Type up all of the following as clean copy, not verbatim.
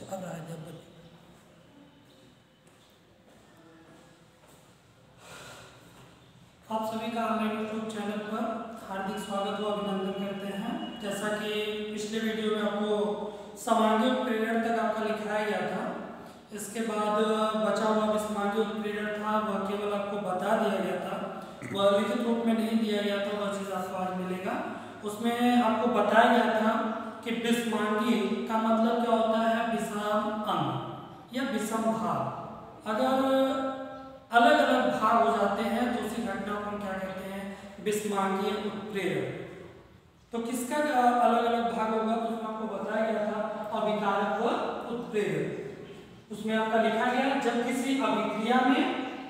अब रहा है जब आप सभी का हमारे यूट्यूब चैनल पर हार्दिक स्वागत व अभिनंदन करते हैं। जैसा कि पिछले वीडियो में आपको समांगी उत्प्रेरण तक आपका लिखाया गया था, इसके बाद बचा हुआ विषमांगी उत्प्रेरण था वह केवल आपको बता दिया गया था, वह लिखित रूप में नहीं दिया गया था, वह चीज़ आपको आज मिलेगा। उसमें आपको बताया गया था कि विषमांगी का मतलब क्या होता है, विषम अंग या विषम भाग। अगर अलग अलग भाग हो जाते हैं तो उसी घटना को हम क्या कहते हैं, विषमांगीय उत्प्रेरण। तो किसका अलग अलग भाग होगा, तो उसमें आपको बताया गया था अभिकारक व उत्प्रेरक। उसमें आपका लिखा गया जब किसी अभिक्रिया में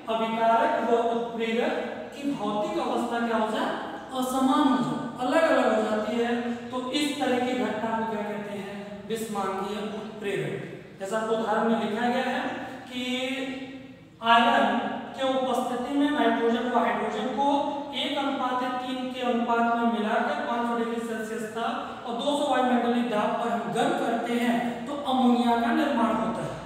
अभिकारक व उत्प्रेरक की भौतिक अवस्था क्या हो जाए, असमान हो जाए, अलग अलग हो जाती है, तो इस तरह की घटना को क्या कहते हैं, विषमांगीय उत्प्रेरण। जैसा उदाहरण में लिखा गया है कि आयरन के उपस्थिति में नाइट्रोजन व हाइड्रोजन को 1:3 के अनुपात में मिलाकर 500 डिग्री सेल्सियस तक और 200 वायुमंडलीय दाब पर हम गर्म करते हैं तो अमोनिया का निर्माण होता है।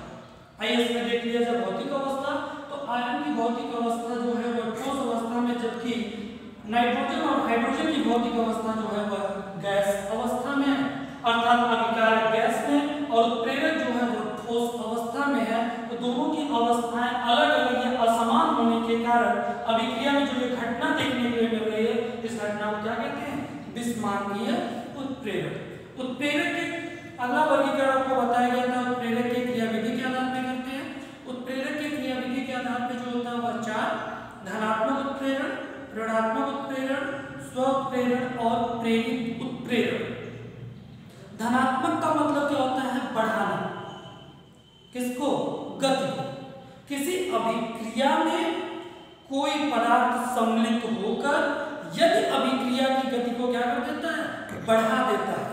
आइए इसमें देख लिया जाए भौतिक अवस्था। तो आयरन की भौतिक अवस्था जो है वह ठोस अवस्था में, जबकि नाइट्रोजन और हाइड्रोजन की भौतिक अवस्था जो है वह गैस अवस्था में है, अर्थात अभिकारक गैस में और उत्प्रेरक जो है वह ठोस अवस्था में है। तो दोनों की अवस्थाएं अलग अलग या असमान होने के कारण अभिक्रिया में जो ये घटना देखने के लिए मिल रही है, इस घटना को क्या कहते हैं, विषमांगीय उत्प्रेरक। उत्प्रेरक के अगला वर्गीकरण आपको बताया गया था, उत्प्रेरक के क्रियाविधि के आधार पर करते हैं। उत्प्रेरक के क्रियाविधि के आधार पर जो होता है वह 4: धनात्मक उत्प्रेरण, ऋणात्मक उत्प्रेरण, स्व उत्प्रेरण और प्रेरित उत्प्रेरण। धनात्मक का मतलब क्या होता है, बढ़ाना, किसको, गति को। किसी अभिक्रिया में कोई पदार्थ सम्मिलित होकर यदि अभिक्रिया की गति को क्या कर देता है, बढ़ा देता है,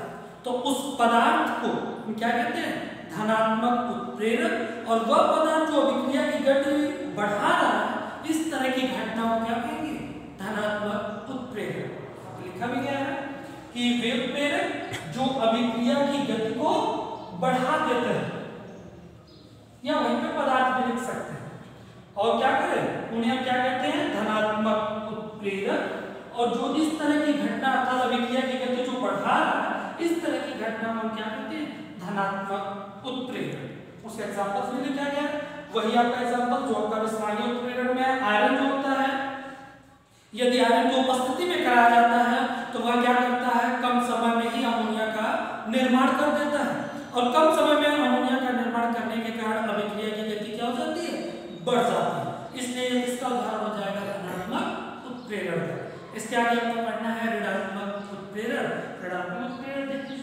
तो उस पदार्थ को हम क्या कहते हैं, धनात्मक उत्प्रेरक। और वह पदार्थ जो अभिक्रिया की गति बढ़ा रहा है, इस तरह की घटना को क्या कहेंगे, धनात्मक उत्प्रेरक। लिखा भी गया है कि वे उत्प्रेरक जो अभिक्रिया की गति को बढ़ा देते हैं, या वहीं पे पदार्थ भी लिख सकते हैं, और क्या करें, उन्हें हम क्या कहते हैं, धनात्मक उत्प्रेरक। और जो इस तरह की घटना अर्थात अभिक्रिया की गति जो बढ़ा रहा है, इस तरह की घटना को हम क्या कहते हैं, धनात्मक उत्प्रेरक। उसका एग्जांपल भी लिखा गया है, वही आपका एग्जांपल जो आपका विषमांगीय उत्प्रेरण में है। आयरन जो होता है, यदि आयरन को उपस्थिति में कराया जाता है तो वह क्या करता है, कम समय में ही अमोनिया का निर्माण कर देता है, और कम समय में अमोनिया का निर्माण करने के कारण अभिक्रिया की गति क्या हो जाती है, बढ़ जाती है। इसलिए इसका उदाहरण हो जाएगा धनात्मक उत्प्रेरण का। इसके आगे आपको पढ़ना है ऋणात्मक उत्प्रेरण। ऋणात्मक उत्प्रेरण देखिए,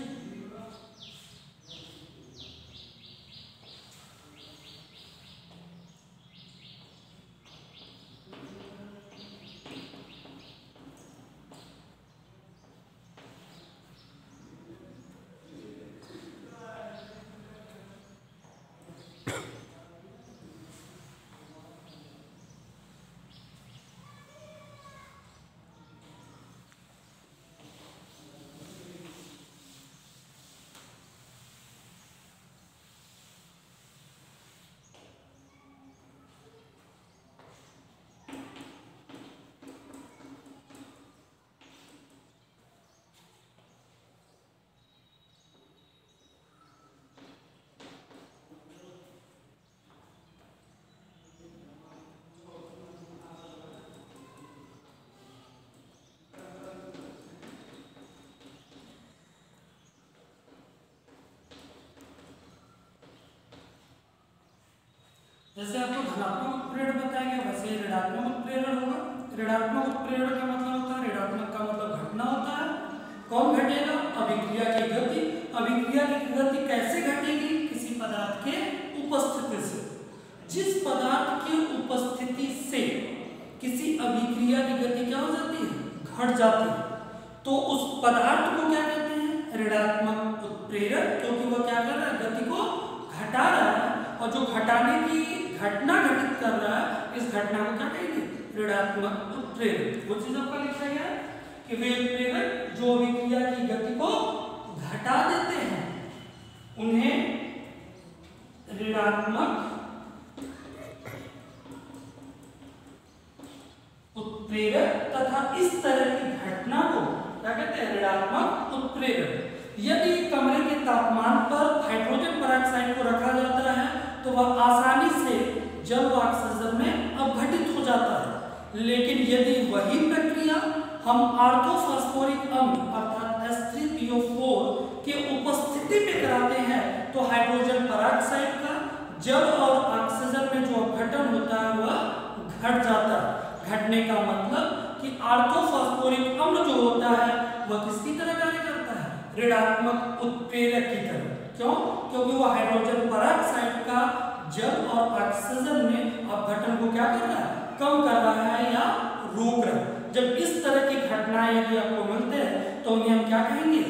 जैसे आपको धनात्मक उत्प्रेरण बताया गया वैसे ही ऋणात्मक उत्प्रेरण होगा। ऋणात्मक उत्प्रेरण का मतलब होता है, ऋणात्मक का मतलब घटना होता है। कौन घटेगा, अभिक्रिया की गति। अभिक्रिया की गति कैसे घटेगी, किसी पदार्थ के उपस्थिति से। जिस पदार्थ की उपस्थिति से किसी अभिक्रिया की गति क्या हो जाती है, घट जाती है, तो उस पदार्थ को क्या कहते हैं, ऋणात्मक उत्प्रेरक, क्योंकि वह क्या कर रहा है, गति को घटा रहा है, और जो घटाने की घटना घटित कर रहा है, इस घटना को क्या कहेंगे, ऋणात्मक उत्प्रेरक। वो चीज आपका लिखा गया है कि वे उत्प्रेरक जो अभिक्रिया की गति को घटा देते हैं, उन्हें ऋणात्मक उत्प्रेरक तथा इस तरह की घटना को क्या कहते हैं? ऋणात्मक उत्प्रेरक। यदि कमरे के तापमान पर हाइड्रोजन पेरोक्साइड को रखा जाता है तो वह आसानी से जल व ऑक्सीजन में अपघटित हो जाता है, लेकिन यदि वही प्रक्रिया हम ऑर्थोफॉस्फोरिक अम्ल अर्थात H3PO4 के उपस्थिति में कराते हैं तो हाइड्रोजन पेरोक्साइड का जल और ऑक्सीजन में जो अपघटन होता है वह घट जाता है। घटने का मतलब कि ऑर्थोफॉस्फोरिक अम्ल जो होता है वह किसकी तरह कार्य करता है? ऋणात्मक उत्प्रेरक की तरह। क्यों? क्योंकि वह हाइड्रोजन पेरोक्साइड का जल और ऑक्सीजन में अपघटन को क्या कर रहा है? कम कर रहा है या रोक रहा है। जब इस तरह की घटनाएं यदि आपको मिलते हैं तो उन्हें हम क्या कहेंगे?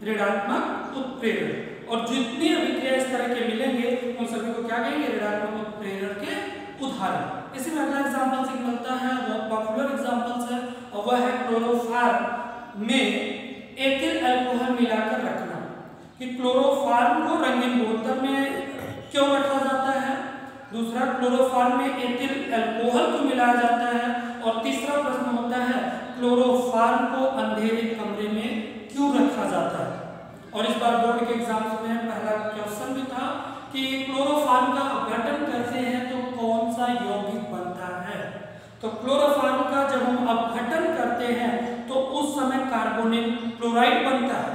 ऋणात्मक उत्प्रेरक। और जितनी अभिक्रिया इस तरह के मिलेंगे उन सभी को क्या कहेंगे? ऋणात्मक उत्प्रेरक के उदाहरण। इसी में अगला एग्जाम्पल से मिलता है, बहुत पॉपुलर एग्जाम्पल्स है, और वह है क्लोरोफॉर्म में एथिल अल्कोहल मिलाकर रखना। कि क्लोरोफॉर्म को रंगीन बोतल में क्यों रखा जाता है? दूसरा, क्लोरोफॉर्म में एथिल अल्कोहल को मिलाया जाता है। और तीसरा प्रश्न होता है क्लोरोफॉर्म को अंधेरे कमरे में क्यों रखा जाता है? और इस बार बोर्ड के एग्जाम्स में पहला क्वेश्चन भी था कि क्लोरोफॉर्म का अपघटन करते हैं तो कौन सा यौगिक बनता है? तो क्लोरोफॉर्म का जब हम अपघटन करते हैं तो उस समय कार्बोनिल क्लोराइड बनता है।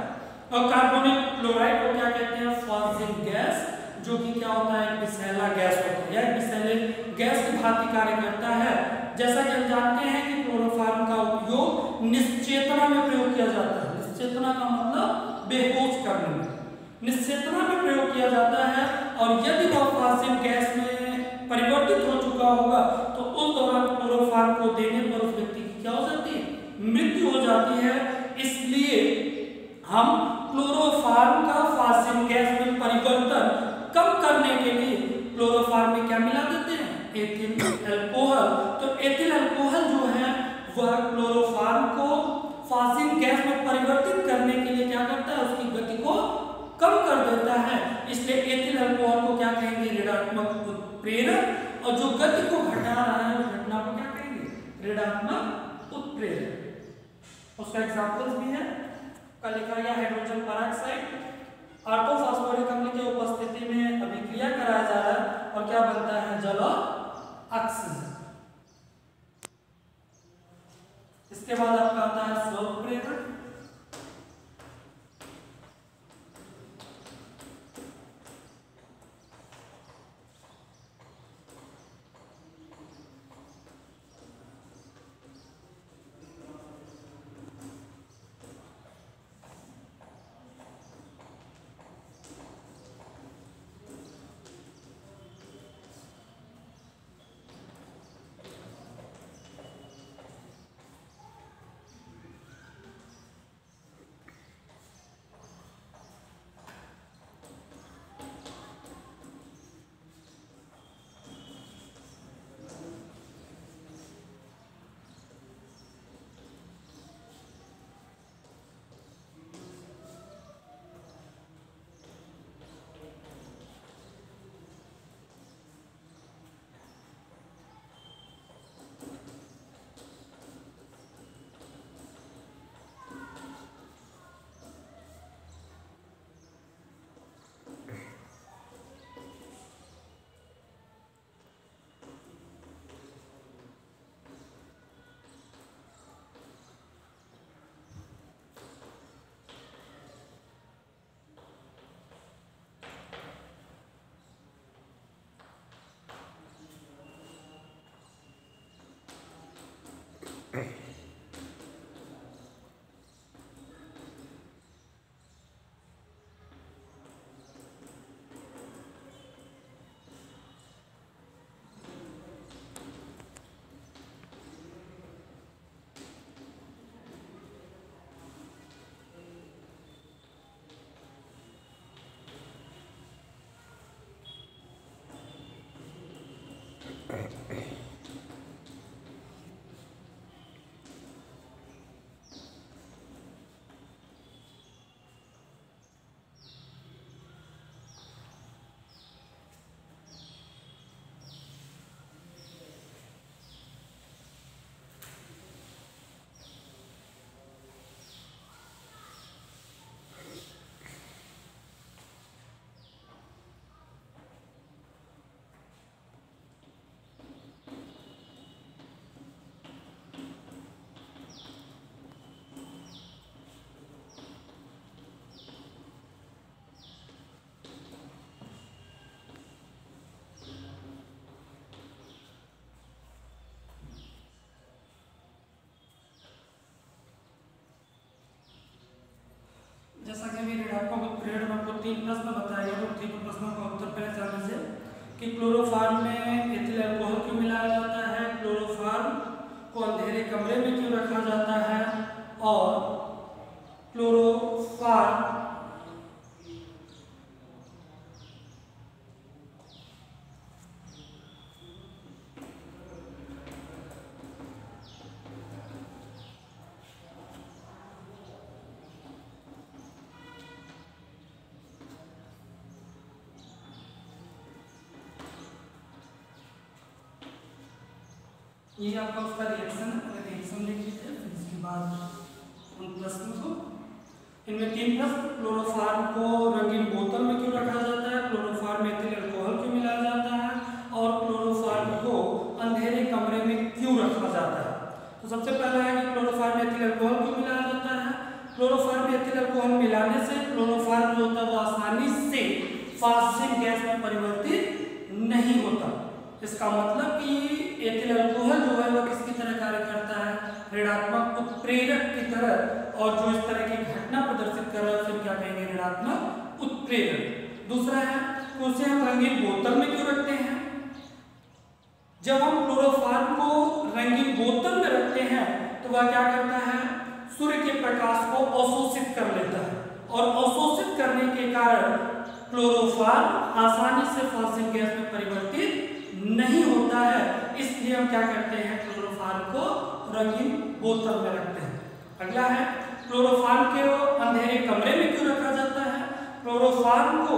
और कार्बोनिल क्लोराइड को क्या कहते हैं? फॉस्फेट गैस, जो कि क्या होता है? विषैला गैस होता है, या विषैले गैस की भांति कार्य करता है। जैसा कि हम जानते हैं कि क्लोरोफॉर्म का उपयोग निश्चेतना में प्रयोग किया जाता है। निश्चेतना का मतलब बेहोश करने में, निश्चेतना में प्रयोग किया जाता है। और यदि वह फॉस्फेट गैस में परिवर्तित हो चुका होगा तो उस दौरान क्लोरोफॉर्म को देने पर उस व्यक्ति की क्या हो जाती है? मृत्यु हो जाती है। इसलिए हम क्लोरोफॉर्म का फॉस्फेट गैस में परिवर्तन कम करने के लिए क्लोरोफॉर्म में क्या मिला देते हैं? Ethyl alcohol. तो एथिल अल्कोहल जो है वह क्लोरोफॉर्म को फॉस्फेट गैस में परिवर्तित करने के लिए क्या करता है? उसकी गति को कम कर देता है। इसलिए एथिल अल्कोहल को क्या कहेंगे? ऋणात्मक उत्प्रेरक। और जो गति को घटा रहा है उस घटना को क्या कहेंगे? ऋणात्मक उत्प्रेरक। उसका एग्जांपल्स भी है, का लिखा गया हाइड्रोजन पेरोक्साइड ऑर्थोफॉस्फोरिक अम्ल की उपस्थिति में अभिक्रिया कराया जा रहा है और क्या बनता है? जल और ऑक्सीजन। इसके बाद आपका आता है स्वप्रेरक। 3 प्रश्न बताए गए, तो 3 प्रश्नों का उत्तर पहले जाने से कि क्लोरोफॉर्म में एथिल अल्कोहल क्यों मिलाया जाता है, क्लोरोफॉर्म को अंधेरे कमरे में क्यों रखा जाता है, और क्लोरोफॉर्म ये आपका उसका रिएक्शन लिख लीजिए। फिर इसके बाद उन प्रश्न को, इनमें 3 प्रश्न, क्लोरोफॉर्म को रंगीन बोतल में क्यों रखा जाता है, क्लोरोफॉर्म में एथिल अल्कोहल क्यों मिलाया जाता है, और क्लोरोफॉर्म को अंधेरे कमरे में क्यों रखा जाता है। तो सबसे पहला है कि क्लोरोफॉर्म में एथिल अल्कोहल क्यों मिलाया जाता है। क्लोरोफॉर्म में एथिल अल्कोहल मिलाने से क्लोरोफॉर्म जो होता है वो आसानी से फास्फोरिक गैस में परिवर्तित नहीं होता। इसका मतलब कि एथिल अल्कोहल जो है वह किसकी तरह कार्य करता है, ऋणात्मक उत्प्रेरक की तरह, और जो इस तरह की घटना प्रदर्शित कर रहा है फिर क्या कहेंगे, ऋणात्मक उत्प्रेरक। दूसरा है कि उसे हम रंगीन बोतल में क्यों रखते हैं। जब हम क्लोरोफॉर्म को रंगीन बोतल में रखते हैं तो वह क्या करता है, सूर्य के प्रकाश को अवशोषित कर लेता है, और अवशोषित करने के कारण क्लोरोफॉर्म आसानी से फास्फोरिक गैस में परिवर्तित नहीं होता है। इसलिए हम क्या करते हैं, क्लोरोफॉर्म को रंगीन बोतल में रखते हैं। अगला है क्लोरोफॉर्म को अंधेरे कमरे में क्यों रखा जाता है। क्लोरोफॉर्म को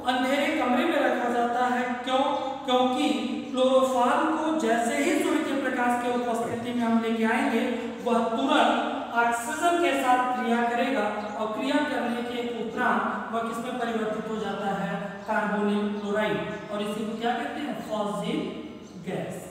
अंधेरे कमरे में रखा जाता है क्यों, क्योंकि क्लोरोफॉर्म को जैसे ही सूर्य के प्रकाश के उपस्थिति में हम लेके आएंगे वह तुरंत ऑक्सीजन के साथ क्रिया करेगा, और क्रिया करने के उपरांत वह किसमें परिवर्तित हो जाता है, कार्बोनिल क्लोराइड, और इसी को क्या कहते हैं, फास्फोरिक गैस।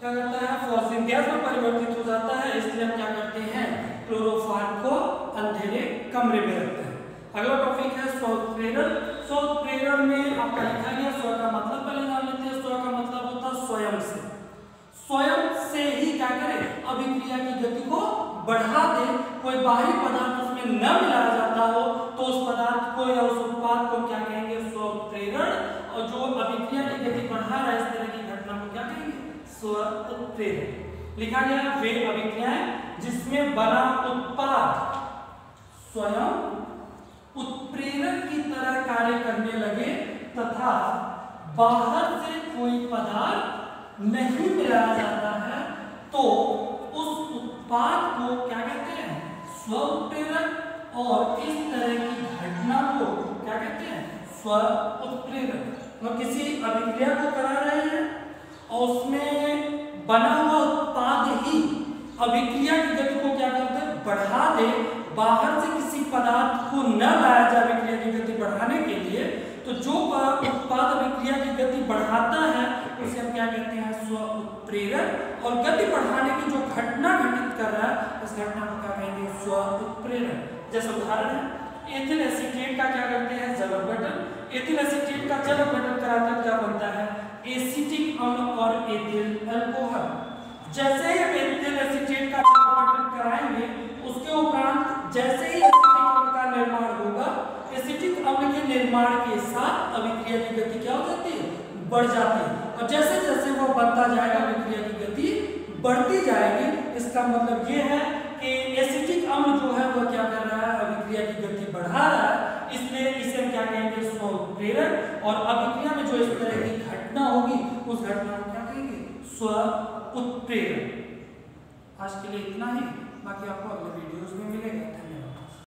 क्या करता है, फास्फोरिक गैस में परिवर्तित हो जाता है। इसलिए हम क्या करते हैं, क्लोरोफॉर्म को अंधेरे कमरे में रखते हैं। अगला टॉपिक है स्व उत्प्रेरण। स्व उत्प्रेरण में आपका लिखा गया, स्व का मतलब पहले जान लेते हैं। स्व का मतलब होता है स्वयं से, स्वयं से ही क्या करे, अभिक्रिया की गति को बढ़ा दे। कोई बाहरी पदार्थ उसमें न मिलाया जाता हो तो उस पदार्थ को या उस उत्पाद को क्या कहेंगे, स्व उत्प्रेरण। और जो अभिक्रिया की गति बढ़ा रहा है इस तरह की घटना को क्या कहेंगे, स्व उत्प्रेरण। लिखा गया वे अभिक्रियाएं जिसमें बना उत्पाद स्वयं उत्प्रेरक की तरह कार्य करने लगे तथा बाहर से कोई पदार्थ नहीं मिलाया जाता है, तो उस उत्पाद को क्या कहते हैं, स्व उत्प्रेरक। और इस तरह की घटना को क्या कहते हैं, स्व उत्प्रेरक। तो किसी अभिक्रिया को करा रहे हैं और उसमें बना हुआ उत्पाद ही अभिक्रिया की गति को क्या करते हैं, बढ़ा दे। बाहर से किसी पदार्थ को न लाया जाए अभिक्रिया की गति बढ़ाने के लिए, तो जो उत्पाद अभिक्रिया की गति बढ़ाता है उसे हम क्या कहते हैं, स्व उत्प्रेरक। और गति बढ़ाने की जो घटना घटित कर रहा है उस घटना को क्या कहेंगे, स्व उत्प्रेरक। जैसे उदाहरण है एथिल एसीटेट का क्या करते हैं, जल अपघटन। एथिल एसीटेट का जल अपघटन कराकर क्या बनता है, एसिटिक अम्ल और एथिल अल्कोहल। जैसे ही एथिल एसीटेट का जल अपघटन कराएंगे उसके उपरांत जैसे ही एसिटिक अम्ल का निर्माण होगा, एसिटिक अम्ल के निर्माण के साथ अभिक्रिया की गति क्या हो जाती है, बढ़ जाती है। और जैसे जैसे वो बढ़ता जाएगा अभिक्रिया की गति बढ़ती जाएगी। इसका मतलब ये है कि एसिटिक अम्ल जो है वह क्या कर रहा है, अभिक्रिया की गति बढ़ा रहा है। इसलिए इसे हम क्या कहेंगे, स्व उत्प्रेरक। और अभिक्रिया में जो इस तरह की घटना होगी उस घटना को क्या कहेंगे, स्व उत्प्रेरक। आज के लिए इतना ही, बाकी आपको अगले वीडियोस में मिलेगा।